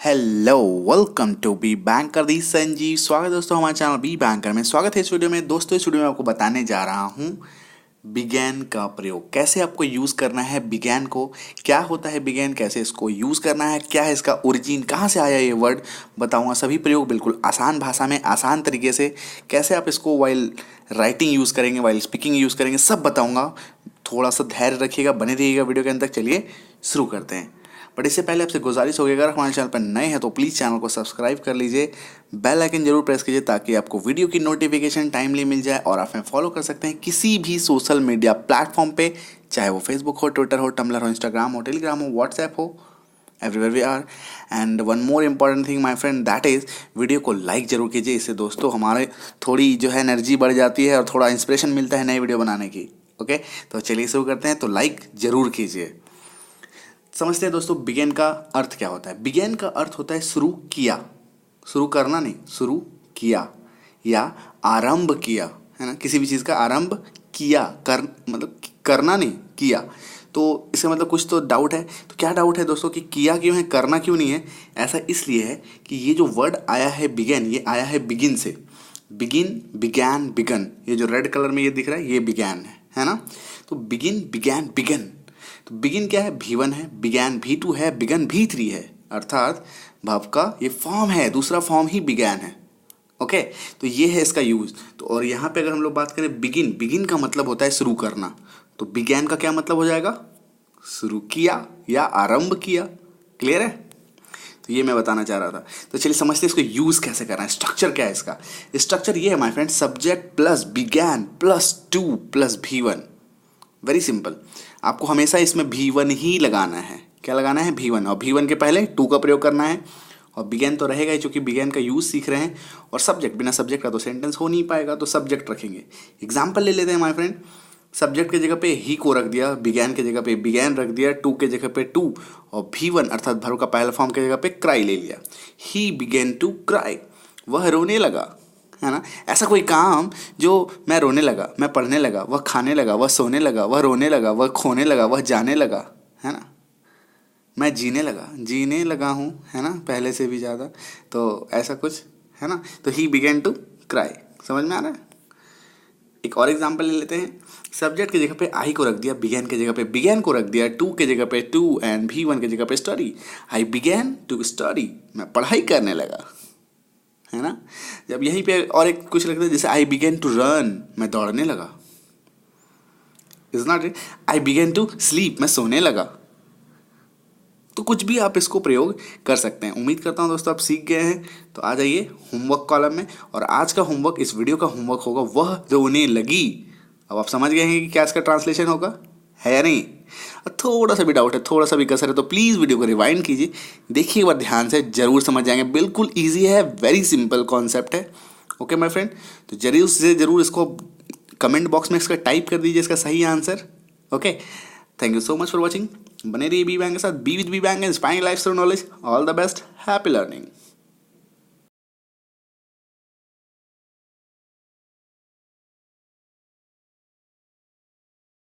Hello, welcome to be banker the Sanjeev. स्वागत है दोस्तों हमारे चैनल बी बैंकर में। स्वागत है इस वीडियो में। दोस्तों इस वीडियो में आपको बताने जा रहा हूँ बिगैन का प्रयोग, कैसे आपको यूज़ करना है बिगैन को, क्या होता है बिगैन, कैसे इसको यूज़ करना है, क्या है इसका ओरिजिन, कहाँ से आया ये वर्ड, बताऊँगा। सभी प्रयोग बिल्कुल आसान भाषा में, आसान तरीके से, कैसे आप इसको वाइल राइटिंग यूज़ करेंगे, वाइल स्पीकिंग यूज़ करेंगे, सब बताऊँगा। थोड़ा सा धैर्य रखिएगा, बने रहिएगा वीडियो के अंत तक। चलिए शुरू करते हैं। बट इससे पहले आपसे गुजारिश होगी, अगर हमारे चैनल पर नए हैं तो प्लीज़ चैनल को सब्सक्राइब कर लीजिए, बेल आइकन जरूर प्रेस कीजिए ताकि आपको वीडियो की नोटिफिकेशन टाइमली मिल जाए। और आप हमें फॉलो कर सकते हैं किसी भी सोशल मीडिया प्लेटफॉर्म पे, चाहे वो फेसबुक हो, ट्विटर हो, टम्बलर हो, इंस्टाग्राम हो, टेलीग्राम हो, व्हाट्सएप हो, everywhere we are. And one more important thing my friend, that is video को लाइक जरूर कीजिए। इससे दोस्तों हमारे थोड़ी जो है एनर्जी बढ़ जाती है और थोड़ा इंस्पिरेशन मिलता है नई वीडियो बनाने की। ओके, तो चलिए शुरू करते हैं। तो लाइक जरूर कीजिए। समझते हैं दोस्तों बिगेन का अर्थ क्या होता है। बिगेन का अर्थ होता है शुरू किया, शुरू करना नहीं, शुरू किया या आरंभ किया, है ना। किसी भी चीज़ का आरंभ किया, मतलब करना नहीं, किया। तो इसका मतलब कुछ तो डाउट है। तो क्या डाउट है दोस्तों कि किया क्यों है, करना क्यों नहीं है? ऐसा इसलिए है कि ये जो वर्ड आया है बिगेन, ये आया है बिगिन से। बिगिन, बिगैन, बिगन, ये जो रेड कलर में ये दिख रहा है ये बिगैन है ना। तो बिगिन, बिगैन, बिगन। तो बिगिन क्या है? V1 है, बिगैन V2 है, बिगन V3 है। अर्थात भाव का ये फॉर्म है, दूसरा फॉर्म ही बिगैन है। ओके, तो ये है इसका यूज। तो और यहाँ पे अगर हम लोग बात करें बिगिन, बिगिन का मतलब होता है शुरू करना। तो बिगैन का क्या मतलब हो जाएगा? शुरू किया या आरंभ किया। क्लियर है? तो ये मैं बताना चाह रहा था। तो चलिए समझते हैं इसको यूज कैसे करना है। स्ट्रक्चर क्या है इसका? स्ट्रक्चर ये है my friend, subject plus began plus two plus V1। Very simple. आपको हमेशा इसमें V1 ही लगाना है। क्या लगाना है? V1। और V1 के पहले टू का प्रयोग करना है। और बिगैन तो रहेगा ही, चूंकि बिगैन का यूज सीख रहे हैं। और सब्जेक्ट, बिना सब्जेक्ट का तो सेंटेंस हो नहीं पाएगा, तो सब्जेक्ट रखेंगे। एग्जाम्पल ले लेते हैं माय फ्रेंड। सब्जेक्ट की जगह पे ही को रख दिया, बिगैन की जगह पे बिगैन रख दिया, टू के जगह पे टू, और V1 अर्थात भर्व का पहला फॉर्म की जगह पे क्राई ले लिया। ही बिगेन टू क्राई, वह रोने लगा, है ना। ऐसा कोई काम जो मैं रोने लगा, मैं पढ़ने लगा, वह खाने लगा, वह सोने लगा, वह रोने लगा, वह खोने लगा, वह जाने लगा, है ना। मैं जीने लगा हूँ, है ना, पहले से भी ज़्यादा। तो ऐसा कुछ है ना। तो ही बिगेन टू क्राई। समझ में आ रहा है? एक और एग्जांपल ले लेते हैं। सब्जेक्ट की जगह पे आई को रख दिया, बिगेन की जगह पे बिगेन को रख दिया, टू की जगह पे टू, एंड V1 की जगह पे study. I begin to study, मैं पढ़ाई करने लगा, है ना। जब यहीं पे और एक कुछ लगता है, जैसे आई बिगेन टू रन, मैं दौड़ने लगा। Is not it? I begin to sleep, मैं सोने लगा। तो कुछ भी आप इसको प्रयोग कर सकते हैं। उम्मीद करता हूँ दोस्तों आप सीख गए हैं। तो आ जाइए होमवर्क कॉलम में, और आज का होमवर्क, इस वीडियो का होमवर्क होगा वह रोने लगी। अब आप समझ गए हैं कि क्या इसका ट्रांसलेशन होगा, है या नहीं? थोड़ा सा भी डाउट है, थोड़ा सा भी कसर है, तो प्लीज़ वीडियो को रिवाइंड कीजिए, देखिए एक बार ध्यान से, जरूर समझ जाएंगे। बिल्कुल ईजी है, वेरी सिंपल कॉन्सेप्ट है। ओके माय फ्रेंड, तो जरूर से जरूर इसको कमेंट बॉक्स में इसका टाइप कर दीजिए इसका सही answer. Okay, thank you so much for watching. बने रहिए बी बैंक के साथ। Be with B bank, inspiring life through knowledge. All the best, happy learning.